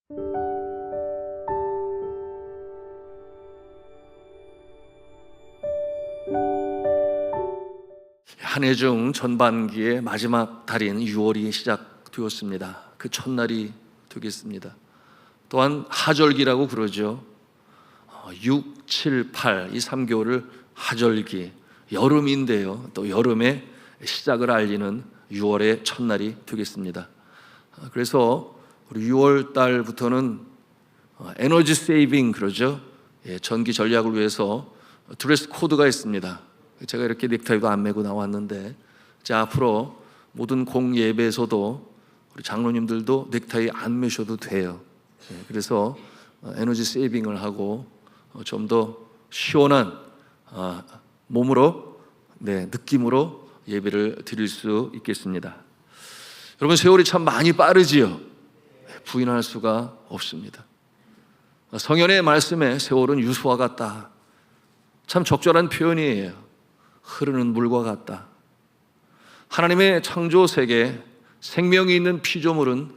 한 해 중 전반기의 마지막 달인 6월이 시작되었습니다. 그 첫날이 되겠습니다. 또한 하절기라고 그러죠. 6, 7, 8 이 3개월을 하절기, 여름인데요. 또 여름의 시작을 알리는 6월의 첫날이 되겠습니다. 그래서 우리 6월 달부터는 에너지 세이빙 그러죠. 전기 전략을 위해서 드레스 코드가 있습니다. 제가 이렇게 넥타이도 안 메고 나왔는데 앞으로 모든 공예배에서도 우리 장로님들도 넥타이 안 메셔도 돼요. 그래서 에너지 세이빙을 하고 좀 더 시원한 몸으로, 느낌으로 예배를 드릴 수 있겠습니다. 여러분, 세월이 참 많이 빠르지요. 부인할 수가 없습니다. 성현의 말씀에 세월은 유수와 같다. 참 적절한 표현이에요. 흐르는 물과 같다. 하나님의 창조 세계, 생명이 있는 피조물은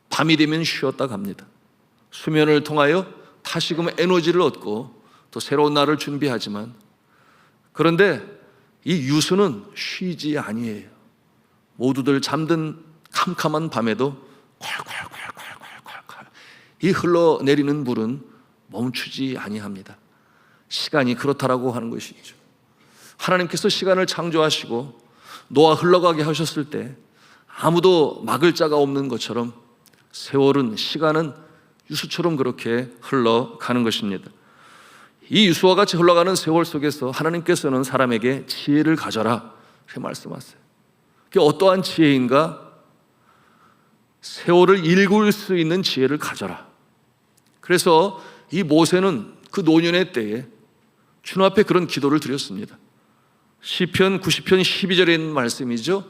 밤이 되면 쉬었다 갑니다. 수면을 통하여 다시금 에너지를 얻고 또 새로운 날을 준비하지만, 그런데 이 유수는 쉬지 아니에요. 모두들 잠든 캄캄한 밤에도 콸콸콸콸콸콸 이 흘러내리는 물은 멈추지 아니합니다. 시간이 그렇다라고 하는 것이죠. 하나님께서 시간을 창조하시고 노아 흘러가게 하셨을 때 아무도 막을 자가 없는 것처럼 세월은, 시간은 유수처럼 그렇게 흘러가는 것입니다. 이 유수와 같이 흘러가는 세월 속에서 하나님께서는 사람에게 지혜를 가져라 이렇게 말씀하세요. 그게 어떠한 지혜인가? 세월을 읽을 수 있는 지혜를 가져라. 그래서 이 모세는 그 노년의 때에 주님 앞에 그런 기도를 드렸습니다. 시편 90편 12절에 있는 말씀이죠.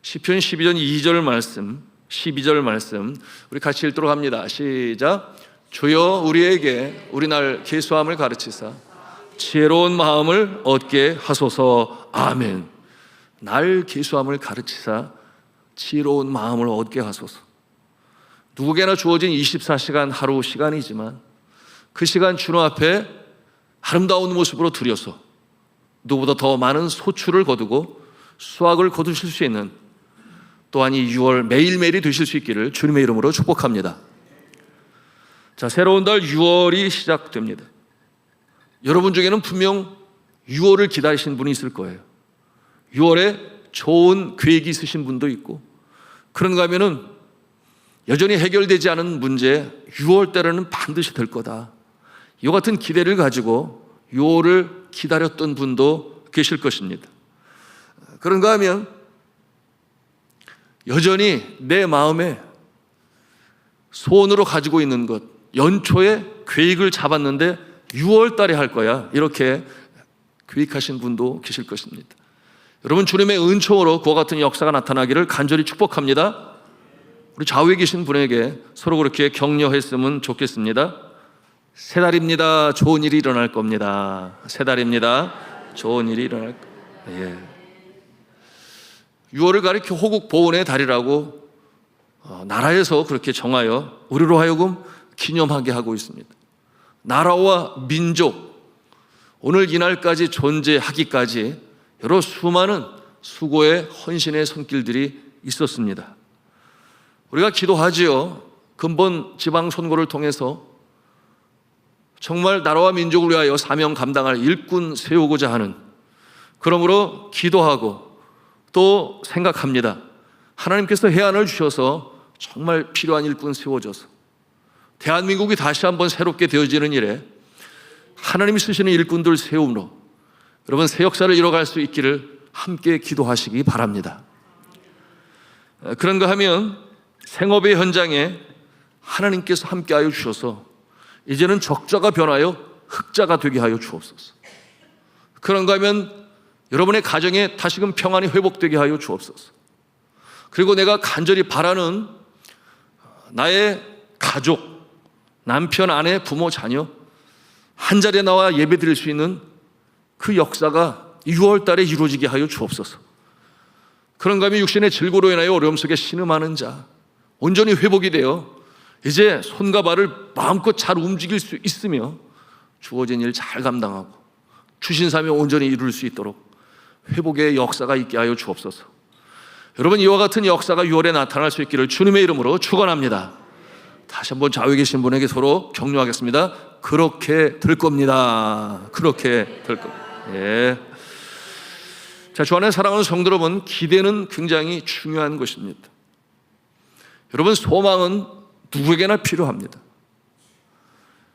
시편 12편 2절 말씀, 12절 말씀 우리 같이 읽도록 합니다. 시작. 주여 우리에게 우리 날 계수함을 가르치사 지혜로운 마음을 얻게 하소서. 아멘. 날 계수함을 가르치사 지혜로운 마음을 얻게 하소서. 누구에게나 주어진 24시간 하루 시간이지만 그 시간 주님 앞에 아름다운 모습으로 드려서 누구보다 더 많은 소출을 거두고 수확을 거두실 수 있는, 또한 이 6월 매일매일이 되실 수 있기를 주님의 이름으로 축복합니다. 자, 새로운 달 6월이 시작됩니다. 여러분 중에는 분명 6월을 기다리신 분이 있을 거예요. 6월에 좋은 계획이 있으신 분도 있고, 그런가 하면은 여전히 해결되지 않은 문제, 6월 달에는 반드시 될 거다, 이와 같은 기대를 가지고 6월을 기다렸던 분도 계실 것입니다. 그런가 하면 여전히 내 마음에 소원으로 가지고 있는 것, 연초에 계획을 잡았는데 6월 달에 할 거야, 이렇게 계획하신 분도 계실 것입니다. 여러분, 주님의 은총으로 그와 같은 역사가 나타나기를 간절히 축복합니다. 우리 좌우에 계신 분에게 서로 그렇게 격려했으면 좋겠습니다. 새 달입니다. 좋은 일이 일어날 겁니다. 새 달입니다. 좋은 일이 일어날 겁니다. 6월을 가리켜 호국 보훈의 달이라고 나라에서 그렇게 정하여 우리로 하여금 기념하게 하고 있습니다. 나라와 민족, 오늘 이날까지 존재하기까지 여러 수많은 수고의 헌신의 손길들이 있었습니다. 우리가 기도하지요. 근본 지방 선거를 통해서 정말 나라와 민족을 위하여 사명 감당할 일꾼 세우고자 하는, 그러므로 기도하고 또 생각합니다. 하나님께서 해안을 주셔서 정말 필요한 일꾼 세워져서 대한민국이 다시 한번 새롭게 되어지는 일에 하나님이 쓰시는 일꾼들 세움으로 여러분 새 역사를 이뤄갈 수 있기를 함께 기도하시기 바랍니다. 그런가 하면 생업의 현장에 하나님께서 함께하여 주셔서 이제는 적자가 변하여 흑자가 되게 하여 주옵소서. 그런가 하면 여러분의 가정에 다시금 평안이 회복되게 하여 주옵소서. 그리고 내가 간절히 바라는 나의 가족, 남편, 아내, 부모, 자녀 한 자리에 나와 예배 드릴 수 있는 그 역사가 6월 달에 이루어지게 하여 주옵소서. 그런가 하면 육신의 질고로 인하여 어려움 속에 신음하는 자 온전히 회복이 되어 이제 손과 발을 마음껏 잘 움직일 수 있으며 주어진 일 잘 감당하고 주신 사명을 온전히 이룰 수 있도록 회복의 역사가 있게 하여 주옵소서. 여러분, 이와 같은 역사가 6월에 나타날 수 있기를 주님의 이름으로 축원합니다. 다시 한번 좌우에 계신 분에게 서로 격려하겠습니다. 그렇게 될 겁니다. 그렇게 될 겁니다. 예. 자, 주 안에 사랑하는 성도 여러분, 기대는 굉장히 중요한 것입니다. 여러분, 소망은 누구에게나 필요합니다.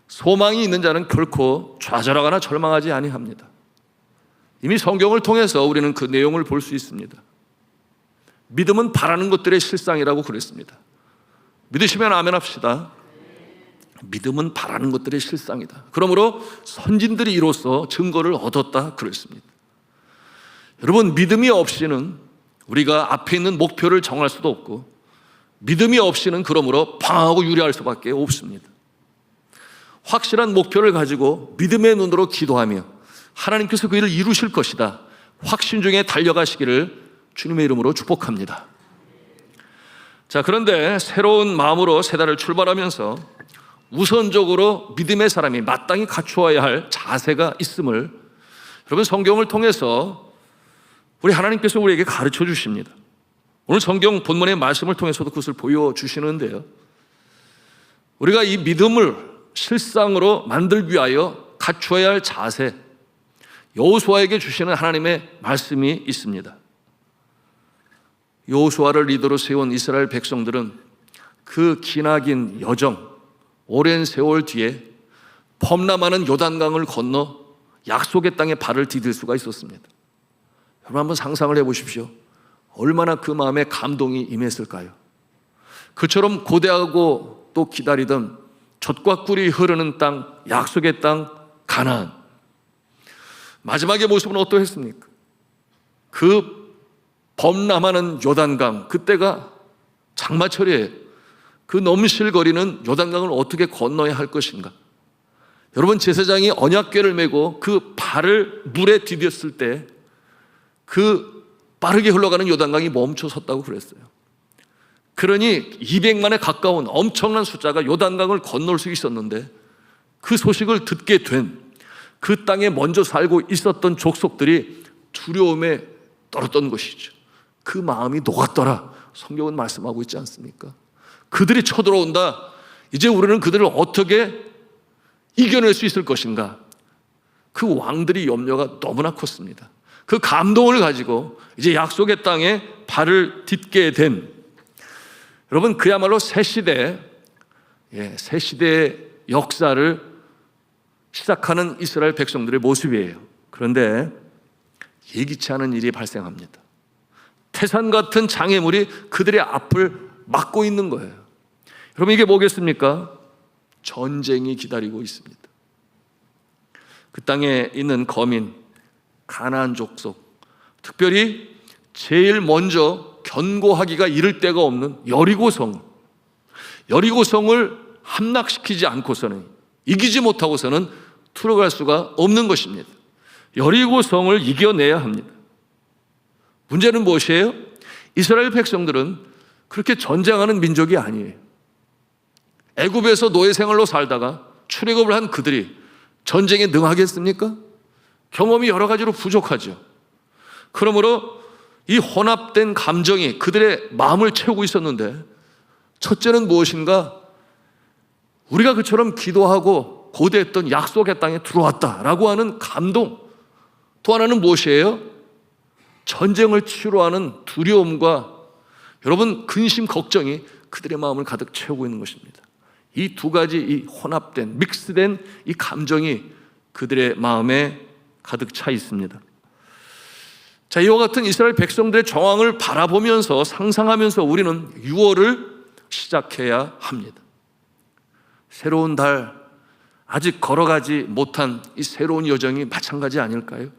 소망이 있는 자는 결코 좌절하거나 절망하지 아니합니다. 이미 성경을 통해서 우리는 그 내용을 볼 수 있습니다. 믿음은 바라는 것들의 실상이라고 그랬습니다. 믿으시면 아멘 합시다. 믿음은 바라는 것들의 실상이다. 그러므로 선진들이 이로써 증거를 얻었다 그랬습니다. 여러분, 믿음이 없이는 우리가 앞에 있는 목표를 정할 수도 없고, 믿음이 없이는 그러므로 방황하고 유리할 수밖에 없습니다. 확실한 목표를 가지고 믿음의 눈으로 기도하며 하나님께서 그 일을 이루실 것이다, 확신 중에 달려가시기를 주님의 이름으로 축복합니다. 자, 그런데 새로운 마음으로 새 달을 출발하면서 우선적으로 믿음의 사람이 마땅히 갖추어야 할 자세가 있음을 여러분, 성경을 통해서 우리 하나님께서 우리에게 가르쳐 주십니다. 오늘 성경 본문의 말씀을 통해서도 그것을 보여주시는데요, 우리가 이 믿음을 실상으로 만들기 위하여 갖추어야 할 자세, 여호수아에게 주시는 하나님의 말씀이 있습니다. 여호수아를 리더로 세운 이스라엘 백성들은 그 기나긴 여정, 오랜 세월 뒤에 펌남하는 요단강을 건너 약속의 땅에 발을 디딜 수가 있었습니다. 여러분, 한번 상상을 해보십시오. 얼마나 그 마음에 감동이 임했을까요? 그처럼 고대하고 또 기다리던 젖과 꿀이 흐르는 땅, 약속의 땅 가나안, 마지막의 모습은 어떠했습니까? 그 범람하는 요단강, 그때가 장마철이에요. 그 넘실거리는 요단강을 어떻게 건너야 할 것인가? 여러분, 제사장이 언약궤를 메고 그 발을 물에 디뎠을 때 그 빠르게 흘러가는 요단강이 멈춰 섰다고 그랬어요. 그러니 200만에 가까운 엄청난 숫자가 요단강을 건널 수 있었는데, 그 소식을 듣게 된 그 땅에 먼저 살고 있었던 족속들이 두려움에 떨었던 것이죠. 그 마음이 녹았더라, 성경은 말씀하고 있지 않습니까? 그들이 쳐들어온다. 이제 우리는 그들을 어떻게 이겨낼 수 있을 것인가? 그 왕들이 염려가 너무나 컸습니다. 그 감동을 가지고 이제 약속의 땅에 발을 딛게 된, 여러분, 그야말로 새 시대의 역사를 시작하는 이스라엘 백성들의 모습이에요. 그런데 예기치 않은 일이 발생합니다. 태산 같은 장애물이 그들의 앞을 막고 있는 거예요. 여러분, 이게 뭐겠습니까? 전쟁이 기다리고 있습니다. 그 땅에 있는 거민, 가나안 족속, 특별히 제일 먼저 견고하기가 이를 데가 없는 여리고성을 함락시키지 않고서는, 이기지 못하고서는 들어갈 수가 없는 것입니다. 여리고성을 이겨내야 합니다. 문제는 무엇이에요? 이스라엘 백성들은 그렇게 전쟁하는 민족이 아니에요. 애굽에서 노예 생활로 살다가 출애굽을 한 그들이 전쟁에 능하겠습니까? 경험이 여러 가지로 부족하죠. 그러므로 이 혼합된 감정이 그들의 마음을 채우고 있었는데, 첫째는 무엇인가? 우리가 그처럼 기도하고 고대했던 약속의 땅에 들어왔다라고 하는 감동. 또 하나는 무엇이에요? 전쟁을 치루하는 두려움과 여러분, 근심, 걱정이 그들의 마음을 가득 채우고 있는 것입니다. 이 두 가지, 이 혼합된, 믹스된 이 감정이 그들의 마음에 가득 차 있습니다. 자, 이와 같은 이스라엘 백성들의 정황을 바라보면서 상상하면서 우리는 6월을 시작해야 합니다. 새로운 달, 아직 걸어가지 못한 이 새로운 여정이 마찬가지 아닐까요?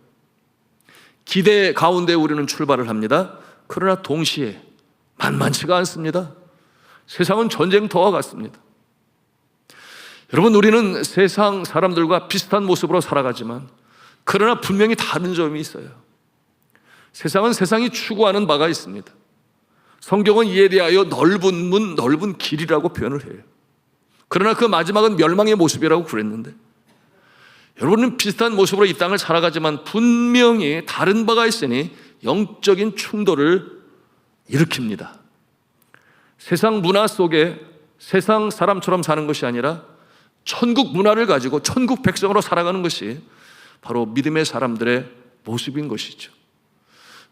기대 가운데 우리는 출발을 합니다. 그러나 동시에 만만치가 않습니다. 세상은 전쟁터와 같습니다. 여러분, 우리는 세상 사람들과 비슷한 모습으로 살아가지만 그러나 분명히 다른 점이 있어요. 세상은 세상이 추구하는 바가 있습니다. 성경은 이에 대하여 넓은 문, 넓은 길이라고 표현을 해요. 그러나 그 마지막은 멸망의 모습이라고 그랬는데, 여러분은 비슷한 모습으로 이 땅을 살아가지만 분명히 다른 바가 있으니 영적인 충돌을 일으킵니다. 세상 문화 속에 세상 사람처럼 사는 것이 아니라 천국 문화를 가지고 천국 백성으로 살아가는 것이 바로 믿음의 사람들의 모습인 것이죠.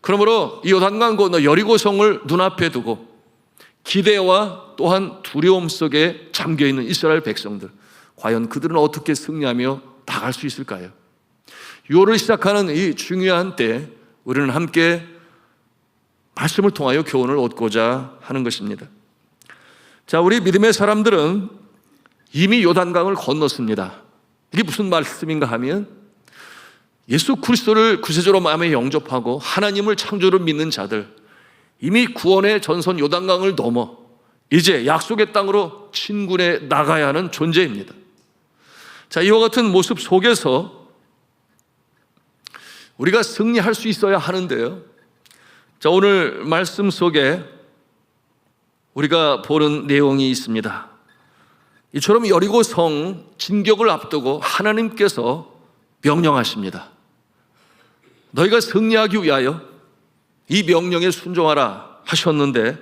그러므로 이 요단강 건너 여리고성을 눈앞에 두고 기대와 또한 두려움 속에 잠겨있는 이스라엘 백성들, 과연 그들은 어떻게 승리하며 나갈 수 있을까요? 6월을 시작하는 이 중요한 때 우리는 함께 말씀을 통하여 교훈을 얻고자 하는 것입니다. 자, 우리 믿음의 사람들은 이미 요단강을 건넜습니다. 이게 무슨 말씀인가 하면 예수 그리스도를 구세주로 마음에 영접하고 하나님을 창조로 믿는 자들, 이미 구원의 전선 요단강을 넘어 이제 약속의 땅으로 진군해 나가야 하는 존재입니다. 자, 이와 같은 모습 속에서 우리가 승리할 수 있어야 하는데요. 자, 오늘 말씀 속에 우리가 보는 내용이 있습니다. 이처럼 여리고성 진격을 앞두고 하나님께서 명령하십니다. 너희가 승리하기 위하여 이 명령에 순종하라 하셨는데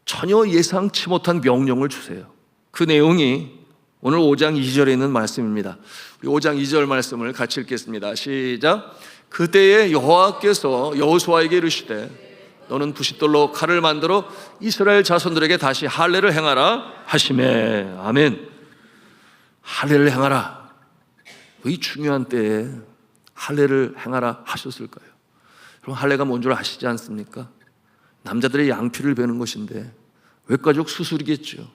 전혀 예상치 못한 명령을 주세요. 그 내용이 오늘 5장 2절에 있는 말씀입니다. 5장 2절 말씀을 같이 읽겠습니다. 시작. 그때에 여호와께서 여호수아에게 이르시되 너는 부싯돌로 칼을 만들어 이스라엘 자손들에게 다시 할례를 행하라 하시매. 아멘. 할례를 행하라. 왜 이 중요한 때에 할례를 행하라 하셨을까요? 그럼 할례가 뭔 줄 아시지 않습니까? 남자들의 양피를 베는 것인데 외과적 수술이겠죠.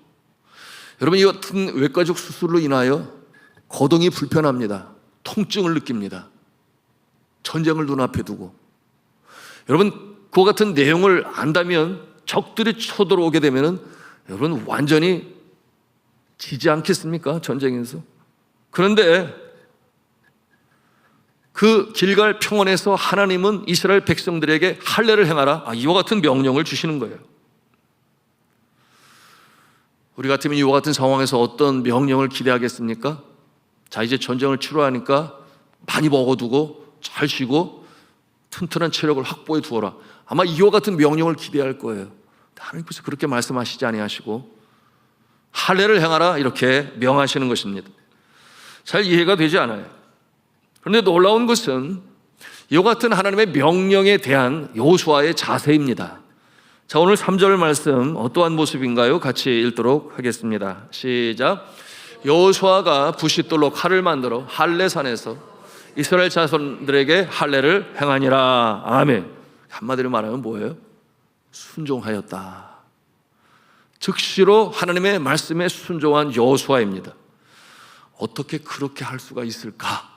여러분, 이 같은 외과적 수술로 인하여 거동이 불편합니다. 통증을 느낍니다. 전쟁을 눈앞에 두고. 여러분, 그와 같은 내용을 안다면 적들이 쳐들어오게 되면 여러분 완전히 지지 않겠습니까? 전쟁에서. 그런데 그 길갈 평원에서 하나님은 이스라엘 백성들에게 할례를 행하라, 이와 같은 명령을 주시는 거예요. 우리 같으면 이와 같은 상황에서 어떤 명령을 기대하겠습니까? 자, 이제 전쟁을 치러하니까 많이 먹어두고 잘 쉬고 튼튼한 체력을 확보해 두어라. 아마 이와 같은 명령을 기대할 거예요. 하나님께서 그렇게 말씀하시지 아니하시고 할례를 행하라 이렇게 명하시는 것입니다. 잘 이해가 되지 않아요. 그런데 놀라운 것은 이와 같은 하나님의 명령에 대한 여호수아의 자세입니다. 자, 오늘 3절 말씀 어떠한 모습인가요? 같이 읽도록 하겠습니다. 시작. 여호수아가 부싯돌로 칼을 만들어 할례산에서 이스라엘 자손들에게 할례를 행하니라. 아멘. 한마디로 말하면 뭐예요? 순종하였다. 즉시로 하나님의 말씀에 순종한 여호수아입니다. 어떻게 그렇게 할 수가 있을까?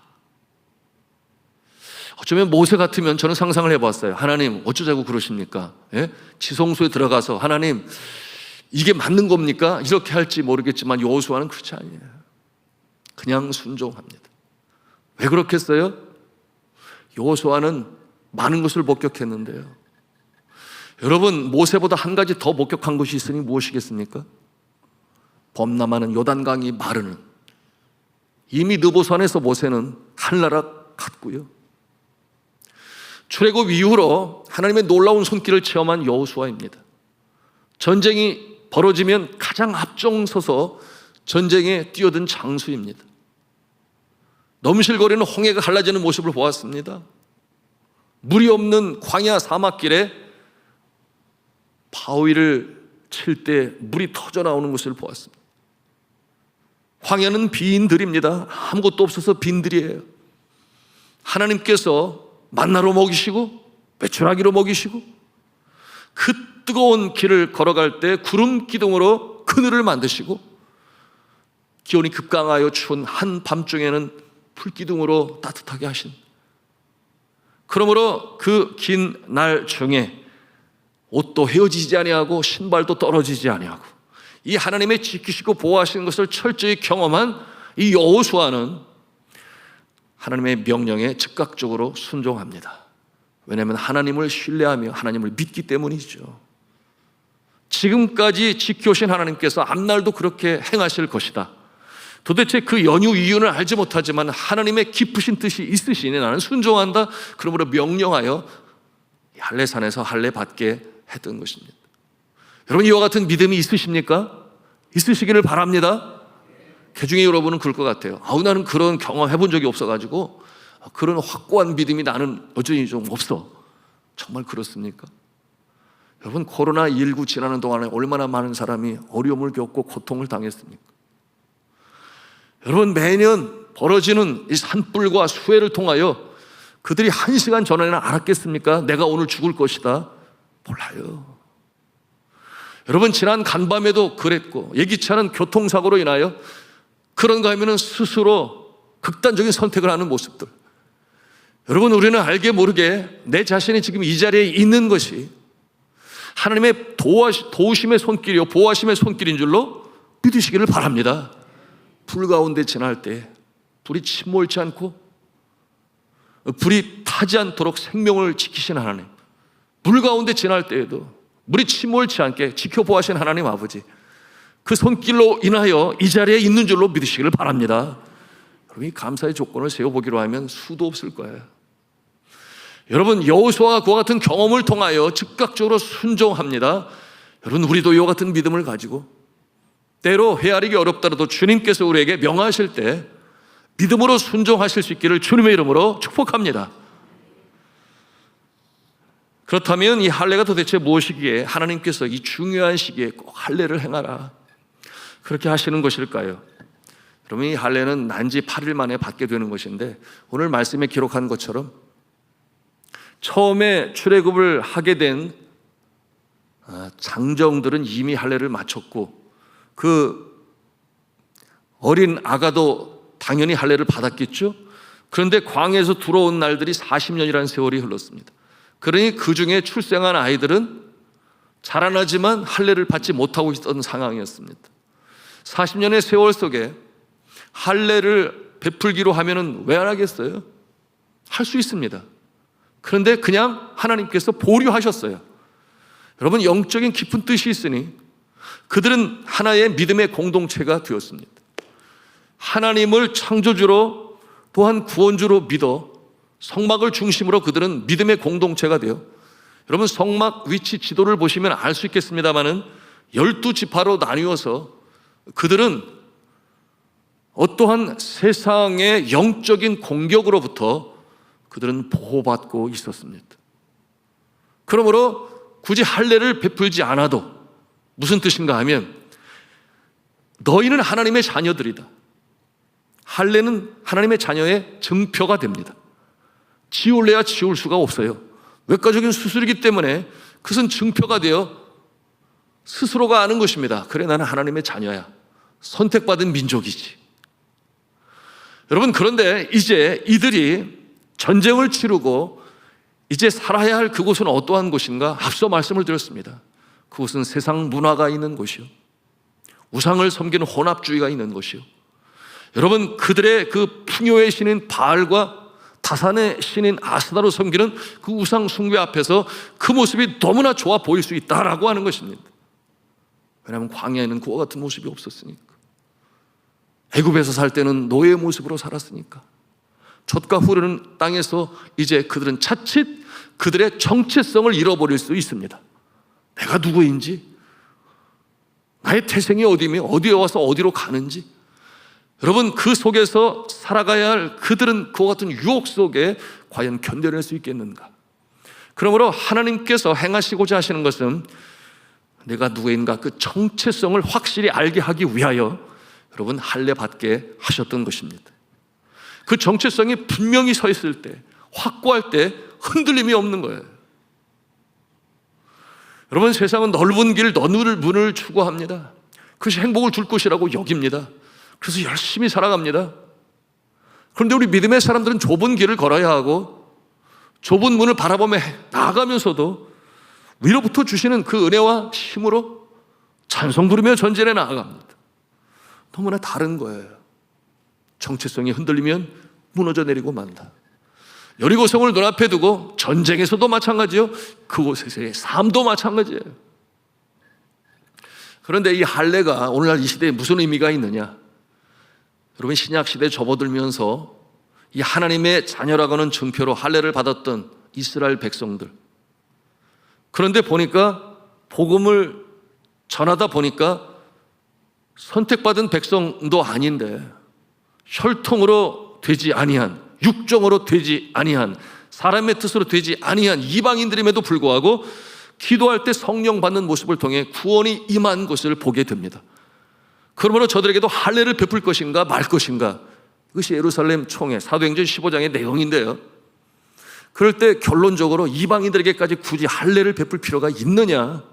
어쩌면 모세 같으면 저는 상상을 해봤어요. 하나님 어쩌자고 그러십니까? 예? 지성소에 들어가서 하나님 이게 맞는 겁니까? 이렇게 할지 모르겠지만 여호수아는 그렇지 아니에요. 그냥 순종합니다. 왜 그렇겠어요? 여호수아는 많은 것을 목격했는데요. 여러분, 모세보다 한 가지 더 목격한 것이 있으니 무엇이겠습니까? 범람하는 요단강이 마르는. 이미 느보산에서 모세는 하늘나라 갔고요. 출애굽 이후로 하나님의 놀라운 손길을 체험한 여호수아입니다. 전쟁이 벌어지면 가장 앞장서서 전쟁에 뛰어든 장수입니다. 넘실거리는 홍해가 갈라지는 모습을 보았습니다. 물이 없는 광야 사막길에 바위를 칠 때 물이 터져 나오는 것을 보았습니다. 광야는 빈들입니다. 아무것도 없어서 빈들이에요. 하나님께서 만나로 먹이시고 배추라기로 먹이시고 그 뜨거운 길을 걸어갈 때 구름 기둥으로 그늘을 만드시고 기온이 급강하여 추운 한밤중에는 불기둥으로 따뜻하게 하신, 그러므로 그 긴 날 중에 옷도 헤어지지 아니하고 신발도 떨어지지 아니하고 이 하나님의 지키시고 보호하시는 것을 철저히 경험한 이 여호수아는 하나님의 명령에 즉각적으로 순종합니다. 왜냐하면 하나님을 신뢰하며 하나님을 믿기 때문이죠. 지금까지 지켜오신 하나님께서 앞날도 그렇게 행하실 것이다. 도대체 그 연유 이유는 알지 못하지만 하나님의 깊으신 뜻이 있으시니 나는 순종한다. 그러므로 명령하여 할례산에서 할례 받게 했던 것입니다. 여러분, 이와 같은 믿음이 있으십니까? 있으시기를 바랍니다. 개중에 여러분은 그럴 것 같아요. 나는 그런 경험 해본 적이 없어가지고 그런 확고한 믿음이 나는 여전히 좀 없어. 정말 그렇습니까? 여러분, 코로나19 지나는 동안에 얼마나 많은 사람이 어려움을 겪고 고통을 당했습니까? 여러분, 매년 벌어지는 이 산불과 수해를 통하여 그들이 1시간 전에는 알았겠습니까? 내가 오늘 죽을 것이다. 몰라요. 여러분, 지난 간밤에도 그랬고 예기치 않은 교통사고로 인하여 그런가 하면 스스로 극단적인 선택을 하는 모습들. 여러분, 우리는 알게 모르게 내 자신이 지금 이 자리에 있는 것이 하나님의 도우심의 손길이요 보호하심의 손길인 줄로 믿으시기를 바랍니다. 불 가운데 지날 때 불이 침몰치 않고 불이 타지 않도록 생명을 지키신 하나님, 물 가운데 지날 때에도 물이 침몰치 않게 지켜보아신 하나님 아버지, 그 손길로 인하여 이 자리에 있는 줄로 믿으시기를 바랍니다. 여러분, 이 감사의 조건을 세워보기로 하면 수도 없을 거예요. 여러분, 여호수아와 그와 같은 경험을 통하여 즉각적으로 순종합니다. 여러분, 우리도 이와 같은 믿음을 가지고 때로 헤아리기 어렵더라도 주님께서 우리에게 명하실 때 믿음으로 순종하실 수 있기를 주님의 이름으로 축복합니다. 그렇다면 이 할례가 도대체 무엇이기에 하나님께서 이 중요한 시기에 꼭 할례를 행하라 그렇게 하시는 것일까요? 여러분, 이 할례는 난지 8일 만에 받게 되는 것인데 오늘 말씀에 기록한 것처럼 처음에 출애굽을 하게 된 장정들은 이미 할례를 마쳤고 그 어린 아가도 당연히 할례를 받았겠죠. 그런데 광야에서 들어온 날들이 40년이라는 세월이 흘렀습니다. 그러니 그 중에 출생한 아이들은 자라나지만 할례를 받지 못하고 있던 상황이었습니다. 40년의 세월 속에 할례를 베풀기로 하면은 왜 안 하겠어요? 할 수 있습니다. 그런데 그냥 하나님께서 보류하셨어요. 여러분, 영적인 깊은 뜻이 있으니 그들은 하나의 믿음의 공동체가 되었습니다. 하나님을 창조주로 또한 구원주로 믿어 성막을 중심으로 그들은 믿음의 공동체가 되어, 여러분, 성막 위치 지도를 보시면 알 수 있겠습니다마는 12지파로 나뉘어서 그들은 어떠한 세상의 영적인 공격으로부터 그들은 보호받고 있었습니다. 그러므로 굳이 할례를 베풀지 않아도 무슨 뜻인가 하면 너희는 하나님의 자녀들이다. 할례는 하나님의 자녀의 증표가 됩니다. 지울래야 지울 수가 없어요. 외과적인 수술이기 때문에 그것은 증표가 되어 스스로가 아는 것입니다. 그래, 나는 하나님의 자녀야. 선택받은 민족이지. 여러분, 그런데 이제 이들이 전쟁을 치르고 이제 살아야 할 그곳은 어떠한 곳인가? 앞서 말씀을 드렸습니다. 그곳은 세상 문화가 있는 곳이요, 우상을 섬기는 혼합주의가 있는 곳이요, 여러분, 그들의 그 풍요의 신인 바알과 다산의 신인 아스나로 섬기는 그 우상 숭배 앞에서 그 모습이 너무나 좋아 보일 수 있다라고 하는 것입니다. 왜냐하면 광야에는 그와 같은 모습이 없었으니까. 애굽에서 살 때는 노예의 모습으로 살았으니까. 젖과 흐르는 땅에서 이제 그들은 차칫 그들의 정체성을 잃어버릴 수 있습니다. 내가 누구인지, 나의 태생이 어디며 어디에 와서 어디로 가는지, 여러분, 그 속에서 살아가야 할 그들은 그와 같은 유혹 속에 과연 견뎌낼 수 있겠는가? 그러므로 하나님께서 행하시고자 하시는 것은 내가 누구인가 그 정체성을 확실히 알게 하기 위하여 여러분 할례 받게 하셨던 것입니다. 그 정체성이 분명히 서 있을 때, 확고할 때 흔들림이 없는 거예요. 여러분, 세상은 넓은 길, 넓은 문을 추구합니다. 그것이 행복을 줄 것이라고 여깁니다. 그래서 열심히 살아갑니다. 그런데 우리 믿음의 사람들은 좁은 길을 걸어야 하고 좁은 문을 바라보며 나아가면서도 위로부터 주시는 그 은혜와 힘으로 찬송 부르며 전진해 나아갑니다. 너무나 다른 거예요. 정체성이 흔들리면 무너져 내리고 만다. 여리고성을 눈앞에 두고 전쟁에서도 마찬가지요, 그곳에서의 삶도 마찬가지예요. 그런데 이 할례가 오늘날 이 시대에 무슨 의미가 있느냐? 여러분, 신약 시대에 접어들면서 이 하나님의 자녀라고는 증표로 할례를 받았던 이스라엘 백성들, 그런데 보니까 복음을 전하다 보니까 선택받은 백성도 아닌데 혈통으로 되지 아니한, 육정으로 되지 아니한, 사람의 뜻으로 되지 아니한 이방인들임에도 불구하고 기도할 때 성령 받는 모습을 통해 구원이 임한 것을 보게 됩니다. 그러므로 저들에게도 할례를 베풀 것인가 말 것인가, 이것이 예루살렘 총회 사도행전 15장의 내용인데요. 그럴 때 결론적으로 이방인들에게까지 굳이 할례를 베풀 필요가 있느냐?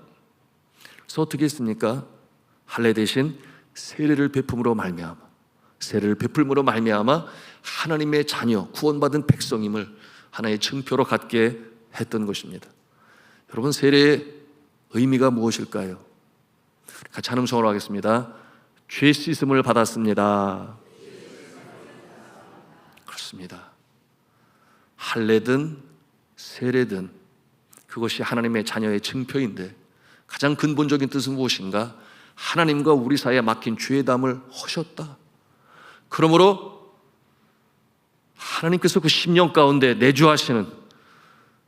그래서 어떻게 했습니까? 할례 대신 세례를 베품으로 말미암아, 세례를 베풀므로 말미암아 하나님의 자녀, 구원받은 백성임을 하나의 증표로 갖게 했던 것입니다. 여러분, 세례의 의미가 무엇일까요? 같이 한 음성으로 하겠습니다. 죄 씻음을 받았습니다. 그렇습니다. 할례든 세례든 그것이 하나님의 자녀의 증표인데 가장 근본적인 뜻은 무엇인가? 하나님과 우리 사이에 막힌 죄의 담을 허셨다. 그러므로 하나님께서 그 심령 가운데 내주하시는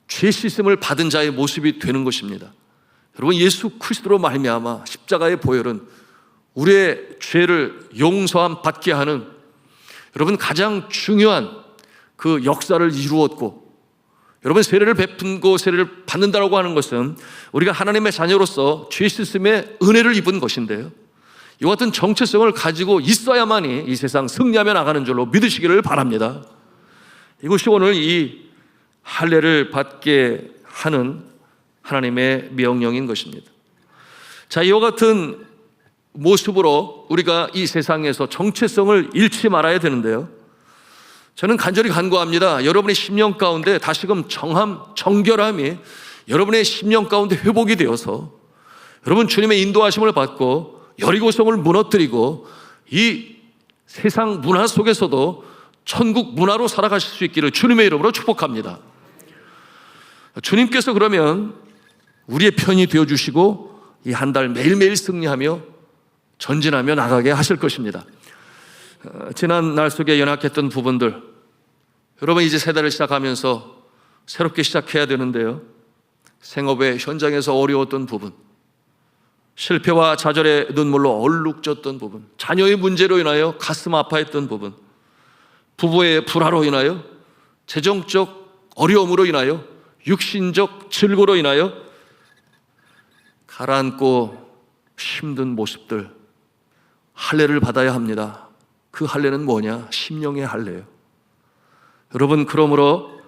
죄 씻음을 받은 자의 모습이 되는 것입니다. 여러분, 예수 그리스도로 말미암아 십자가의 보혈은 우리의 죄를 용서함 받게 하는, 여러분, 가장 중요한 그 역사를 이루었고, 여러분, 세례를 베푼고 세례를 받는다라고 하는 것은 우리가 하나님의 자녀로서 죄 씻음의 은혜를 입은 것인데요, 이와 같은 정체성을 가지고 있어야만이 이 세상 승리하며 나가는 줄로 믿으시기를 바랍니다. 이것이 오늘 이 할례를 받게 하는 하나님의 명령인 것입니다. 자, 이와 같은 모습으로 우리가 이 세상에서 정체성을 잃지 말아야 되는데요, 저는 간절히 간구합니다. 여러분의 심령 가운데 다시금 정결함이 여러분의 심령 가운데 회복이 되어서 여러분 주님의 인도하심을 받고 여리고성을 무너뜨리고 이 세상 문화 속에서도 천국 문화로 살아가실 수 있기를 주님의 이름으로 축복합니다. 주님께서 그러면 우리의 편이 되어주시고 이 한 달 매일매일 승리하며 전진하며 나가게 하실 것입니다. 지난 날 속에 연약했던 부분들, 여러분 이제 새 달을 시작하면서 새롭게 시작해야 되는데요, 생업의 현장에서 어려웠던 부분, 실패와 좌절의 눈물로 얼룩졌던 부분, 자녀의 문제로 인하여 가슴 아파했던 부분, 부부의 불화로 인하여, 재정적 어려움으로 인하여, 육신적 질고로 인하여 가라앉고 힘든 모습들, 할례를 받아야 합니다. 그 할례는 뭐냐? 심령의 할례예요. 여러분, 그러므로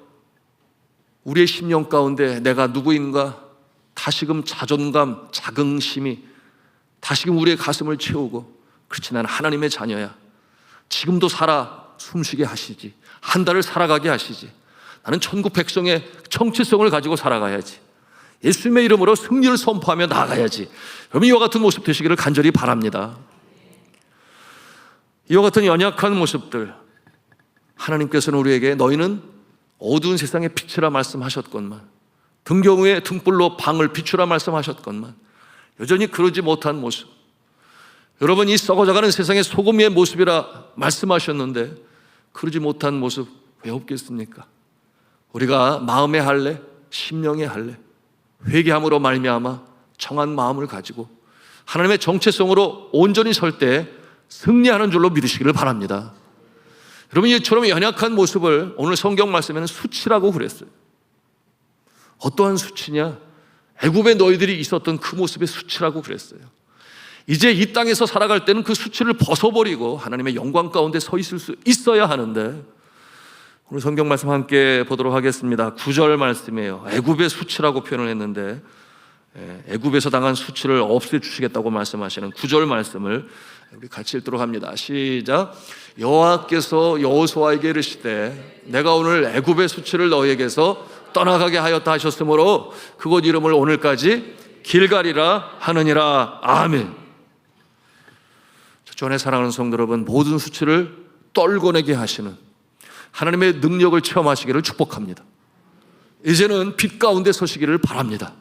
우리의 심령 가운데 내가 누구인가 다시금 자존감, 자긍심이 다시금 우리의 가슴을 채우고, 그렇지, 나는 하나님의 자녀야, 지금도 살아 숨쉬게 하시지, 한 달을 살아가게 하시지, 나는 천국 백성의 정체성을 가지고 살아가야지, 예수님의 이름으로 승리를 선포하며 나아가야지. 여러분, 이와 같은 모습 되시기를 간절히 바랍니다. 이와 같은 연약한 모습들, 하나님께서는 우리에게 너희는 어두운 세상의 빛이라 말씀하셨건만, 등경의 등불로 방을 비추라 말씀하셨건만 여전히 그러지 못한 모습, 여러분 이 썩어져가는 세상의 소금의 모습이라 말씀하셨는데 그러지 못한 모습 왜 없겠습니까? 우리가 마음의 할례, 심령의 할례, 회개함으로 말미암아 정한 마음을 가지고 하나님의 정체성으로 온전히 설 때 승리하는 줄로 믿으시기를 바랍니다. 여러분, 이처럼 연약한 모습을 오늘 성경 말씀에는 수치라고 그랬어요. 어떠한 수치냐? 애굽에 너희들이 있었던 그 모습의 수치라고 그랬어요. 이제 이 땅에서 살아갈 때는 그 수치를 벗어버리고 하나님의 영광 가운데 서 있을 수 있어야 하는데, 오늘 성경 말씀 함께 보도록 하겠습니다. 9절 말씀이에요. 애굽의 수치라고 표현을 했는데 애굽에서 당한 수치를 없애주시겠다고 말씀하시는 9절 말씀을 우리 같이 읽도록 합니다. 시작. 여호와께서 여호수아에게 이르시되 내가 오늘 애굽의 수치를 너희에게서 떠나가게 하였다 하셨으므로 그곳 이름을 오늘까지 길갈이라 하느니라. 아멘. 주 안에 사랑하는 성도 여러분, 모든 수치를 떨궈내게 하시는 하나님의 능력을 체험하시기를 축복합니다. 이제는 빛 가운데 서시기를 바랍니다.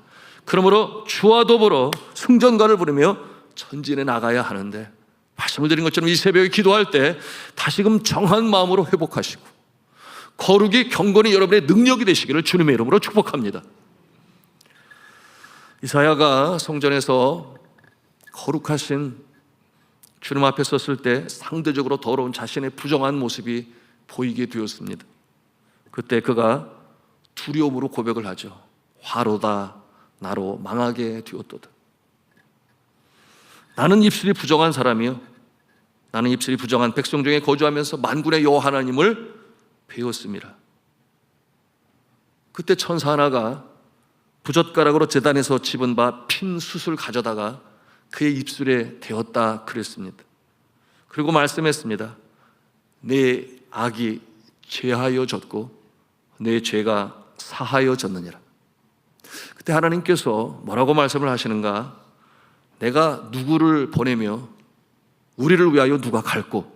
그러므로 주와 더불어 승전가를 부르며 전진해 나가야 하는데, 말씀을 드린 것처럼 이 새벽에 기도할 때 다시금 정한 마음으로 회복하시고 거룩이 경건이 여러분의 능력이 되시기를 주님의 이름으로 축복합니다. 이사야가 성전에서 거룩하신 주님 앞에 섰을 때 상대적으로 더러운 자신의 부정한 모습이 보이게 되었습니다. 그때 그가 두려움으로 고백을 하죠. 화로다 나로 망하게 되었도다. 나는 입술이 부정한 사람이요, 나는 입술이 부정한 백성 중에 거주하면서 만군의 여호와 하나님을 배웠습니다. 그때 천사 하나가 부젓가락으로 제단에서 집은 바 핀 숯을 가져다가 그의 입술에 대었다 그랬습니다. 그리고 말씀했습니다. 내 악이 제하여졌고 내 죄가 사하여졌느니라. 그때 하나님께서 뭐라고 말씀을 하시는가? 내가 누구를 보내며 우리를 위하여 누가 갈고,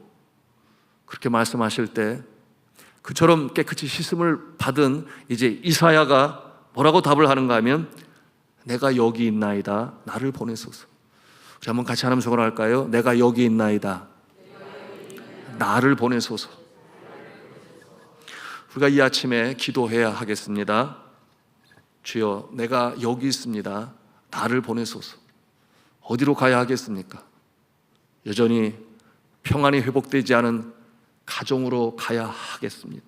그렇게 말씀하실 때 그처럼 깨끗이 씻음을 받은 이제 이사야가 뭐라고 답을 하는가 하면, 내가 여기 있나이다 나를 보내소서. 우리 한번 같이 하나님 성을 할까요? 내가 여기 있나이다 나를 보내소서. 우리가 이 아침에 기도해야 하겠습니다. 주여, 내가 여기 있습니다. 나를 보내소서. 어디로 가야 하겠습니까? 여전히 평안이 회복되지 않은 가정으로 가야 하겠습니다.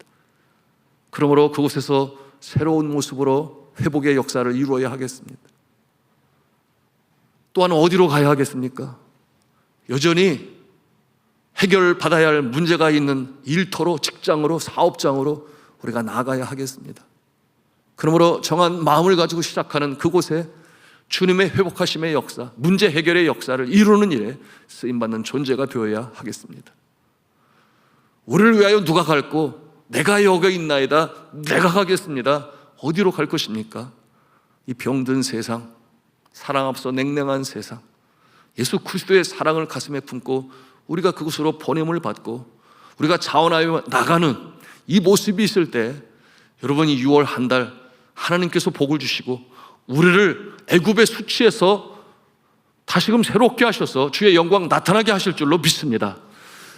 그러므로 그곳에서 새로운 모습으로 회복의 역사를 이루어야 하겠습니다. 또한 어디로 가야 하겠습니까? 여전히 해결받아야 할 문제가 있는 일터로, 직장으로, 사업장으로 우리가 나아가야 하겠습니다. 그러므로 정한 마음을 가지고 시작하는 그곳에 주님의 회복하심의 역사, 문제 해결의 역사를 이루는 일에 쓰임받는 존재가 되어야 하겠습니다. 우리를 위하여 누가 갈고 내가 여기 있나이다 내가 가겠습니다. 어디로 갈 것입니까? 이 병든 세상, 사랑 앞서 냉랭한 세상, 예수 그리스도의 사랑을 가슴에 품고 우리가 그곳으로 보냄을 받고 우리가 자원하여 나가는 이 모습이 있을 때, 여러분이 6월 한 달 하나님께서 복을 주시고 우리를 애굽의 수치에서 다시금 새롭게 하셔서 주의 영광 나타나게 하실 줄로 믿습니다.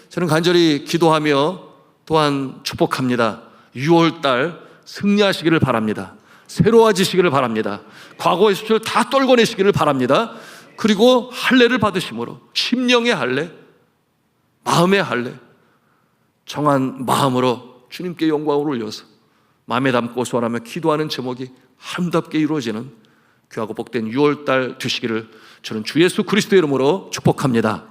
저는 간절히 기도하며 또한 축복합니다. 6월 달 승리하시기를 바랍니다. 새로워지시기를 바랍니다. 과거의 수치를 다 떨궈내시기를 바랍니다. 그리고 할례를 받으심으로 심령의 할례, 마음의 할례, 정한 마음으로 주님께 영광을 올려서 마음에 담고 소원하며 기도하는 제목이 아름답게 이루어지는 귀하고 복된 6월달 되시기를 저는 주 예수 그리스도의 이름으로 축복합니다.